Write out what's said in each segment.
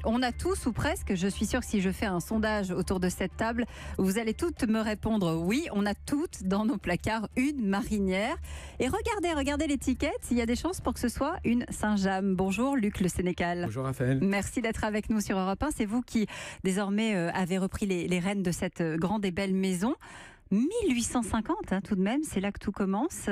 On a tous ou presque, je suis sûre que si je fais un sondage autour de cette table, vous allez toutes me répondre oui, on a toutes dans nos placards une marinière. Et regardez l'étiquette, il y a des chances pour que ce soit une Saint-James. Bonjour Luc Le Sénécal. Bonjour Raphaël. Merci d'être avec nous sur Europe 1. C'est vous qui désormais avez repris les rênes de cette grande et belle maison. 1850, hein, tout de même, c'est là que tout commence.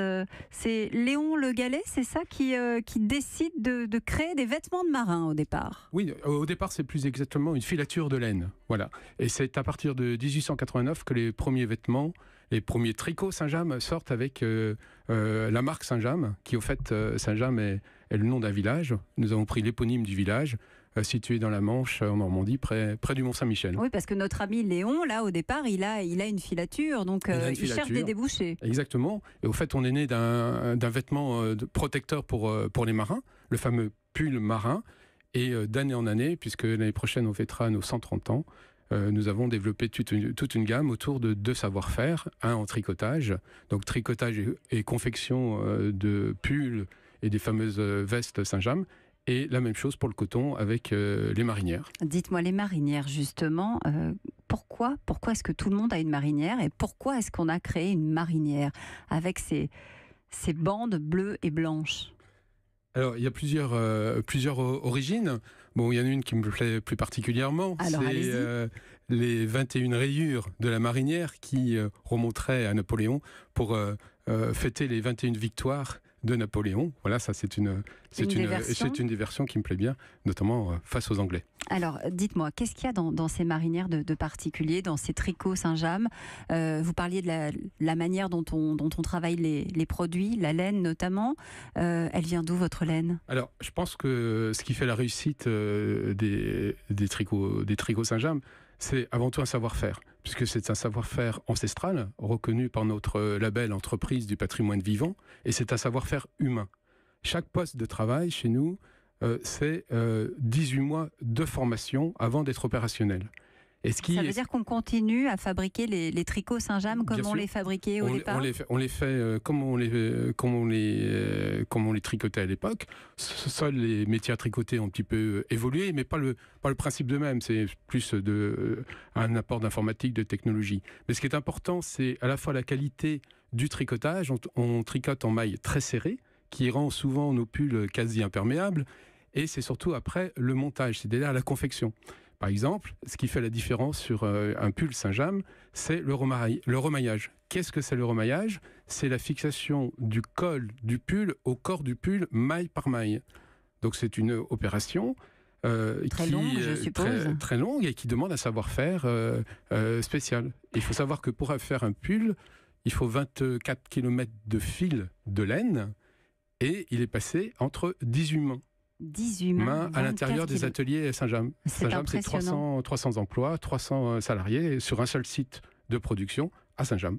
C'est Léon Le Gallais, c'est ça, qui décide de créer des vêtements de marins au départ. Oui, au départ, c'est plus exactement une filature de laine. Voilà. Et c'est à partir de 1889 que les premiers vêtements, les premiers tricots Saint-James sortent avec la marque Saint-James, qui au fait, Saint-James est le nom d'un village. Nous avons pris l'éponyme du village, situé dans la Manche, en Normandie, près du Mont-Saint-Michel. Oui, parce que notre ami Léon, là, au départ, il a une filature, donc il cherche des débouchés. Exactement. Et au fait, on est né d'un vêtement protecteur pour les marins, le fameux pull marin. Et d'année en année, puisque l'année prochaine, on fêtera nos 130 ans, nous avons développé toute une gamme autour de deux savoir-faire. Un en tricotage, donc tricotage et confection de pulls et des fameuses vestes Saint-James. Et la même chose pour le coton avec les marinières. Dites-moi, les marinières, justement, pourquoi est-ce que tout le monde a une marinière et pourquoi est-ce qu'on a créé une marinière avec ces bandes bleues et blanches ? Alors, il y a plusieurs origines. Bon, il y en a une qui me plaît plus particulièrement. Alors, c'est les 21 rayures de la marinière qui remonteraient à Napoléon pour fêter les 21 victoires de Napoléon. Voilà, ça c'est une des versions qui me plaît bien, notamment face aux Anglais. Alors, dites-moi, qu'est-ce qu'il y a dans ces marinières de particulier, dans ces tricots Saint-James ? Vous parliez de la manière dont on travaille les produits, la laine notamment. Elle vient d'où, votre laine ? Alors, je pense que ce qui fait la réussite des tricots Saint-James, c'est avant tout un savoir-faire, puisque c'est un savoir-faire ancestral, reconnu par notre label Entreprise du patrimoine vivant, et c'est un savoir-faire humain. Chaque poste de travail chez nous, c'est 18 mois de formation avant d'être opérationnel. Ça veut dire qu'on continue à fabriquer les tricots Saint-James comme on les fabriquait au départ ? On les fait comme on les tricotait à l'époque. Seuls les métiers à tricoter ont un petit peu évolué, mais pas le principe de même. C'est plus un apport d'informatique, de technologie. Mais ce qui est important, c'est à la fois la qualité du tricotage. On tricote en maille très serrée, qui rend souvent nos pulls quasi imperméables. Et c'est surtout après le montage, c'est-à-dire la confection. Par exemple, ce qui fait la différence sur un pull Saint-James, c'est le remaillage. Qu'est-ce que c'est le remaillage ? C'est la fixation du col du pull au corps du pull, maille par maille. Donc c'est une opération très longue, je suppose. Très longue et qui demande un savoir-faire spécial. Il faut savoir que pour faire un pull, il faut 24 km de fil de laine et il est passé entre 18 mains. 18 mains à l'intérieur des ateliers Saint-James. Saint-James, c'est 300 emplois, 300 salariés sur un seul site de production à Saint-James.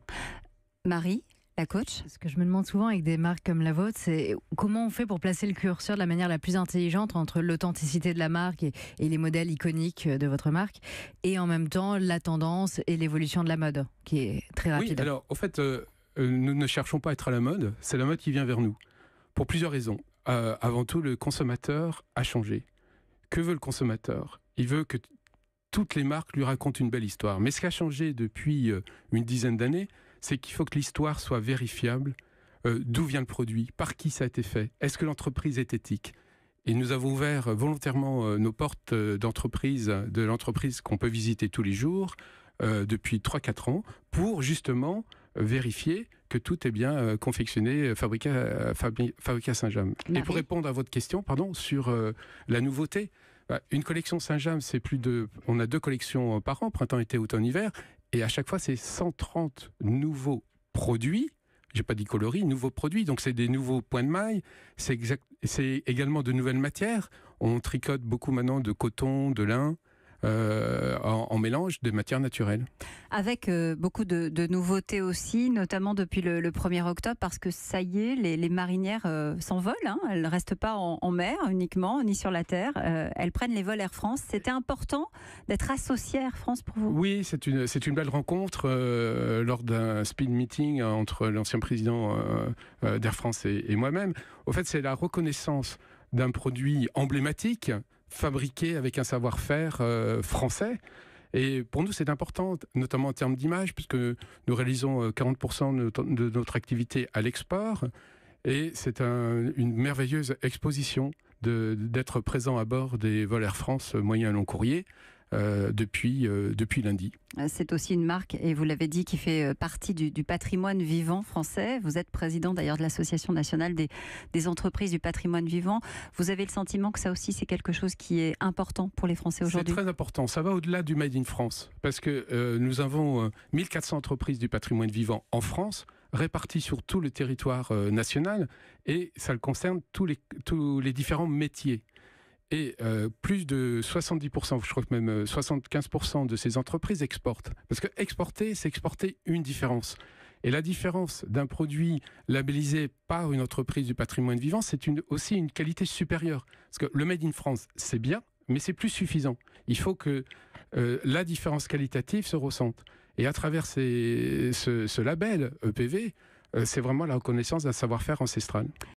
Marie, la coach ? Ce que je me demande souvent avec des marques comme la vôtre, c'est comment on fait pour placer le curseur de la manière la plus intelligente entre l'authenticité de la marque et les modèles iconiques de votre marque, et en même temps la tendance et l'évolution de la mode, qui est très rapide. Oui, alors, au fait, nous ne cherchons pas à être à la mode, c'est la mode qui vient vers nous. Pour plusieurs raisons. Avant tout, le consommateur a changé. Que veut le consommateur ? Il veut que toutes les marques lui racontent une belle histoire. Mais ce qui a changé depuis une dizaine d'années, c'est qu'il faut que l'histoire soit vérifiable. D'où vient le produit ? Par qui ça a été fait ? Est-ce que l'entreprise est éthique ? Et nous avons ouvert volontairement nos portes de l'entreprise qu'on peut visiter tous les jours depuis 3-4 ans pour justement vérifier que tout est bien confectionné, fabriqué à Saint-James. Et pour répondre à votre question, sur la nouveauté, une collection Saint-James, on a 2 collections par an, printemps, été, automne, hiver, et à chaque fois, c'est 130 nouveaux produits. J'ai pas dit coloris, nouveaux produits, donc c'est des nouveaux points de maille, c'est également de nouvelles matières. On tricote beaucoup maintenant de coton, de lin, en mélange de matières naturelles. Avec beaucoup de nouveautés aussi, notamment depuis le 1er octobre, parce que ça y est, les marinières s'envolent. Elles ne restent pas en mer uniquement, ni sur la terre. Elles prennent les vols Air France. C'était important d'être associé à Air France pour vous ? Oui, c'est une belle rencontre lors d'un speed meeting entre l'ancien président d'Air France et moi-même. Au fait, c'est la reconnaissance d'un produit emblématique fabriqués avec un savoir-faire français. Et pour nous, c'est important, notamment en termes d'image, puisque nous réalisons 40% de notre activité à l'export. Et c'est une merveilleuse exposition d'être présent à bord des vols Air France moyen et long courrier depuis lundi. C'est aussi une marque, et vous l'avez dit, qui fait partie du patrimoine vivant français. Vous êtes président d'ailleurs de l'Association nationale des entreprises du patrimoine vivant. Vous avez le sentiment que ça aussi, c'est quelque chose qui est important pour les Français aujourd'hui? C'est très important. Ça va au-delà du Made in France. Parce que nous avons 1400 entreprises du patrimoine vivant en France, réparties sur tout le territoire national, et ça le concerne tous les différents métiers. Et plus de 70%, je crois que même 75% de ces entreprises exportent. Parce que exporter, c'est exporter une différence. Et la différence d'un produit labellisé par une entreprise du patrimoine vivant, c'est aussi une qualité supérieure. Parce que le Made in France, c'est bien, mais c'est plus suffisant. Il faut que la différence qualitative se ressente. Et à travers ce label EPV, c'est vraiment la reconnaissance d'un savoir-faire ancestral.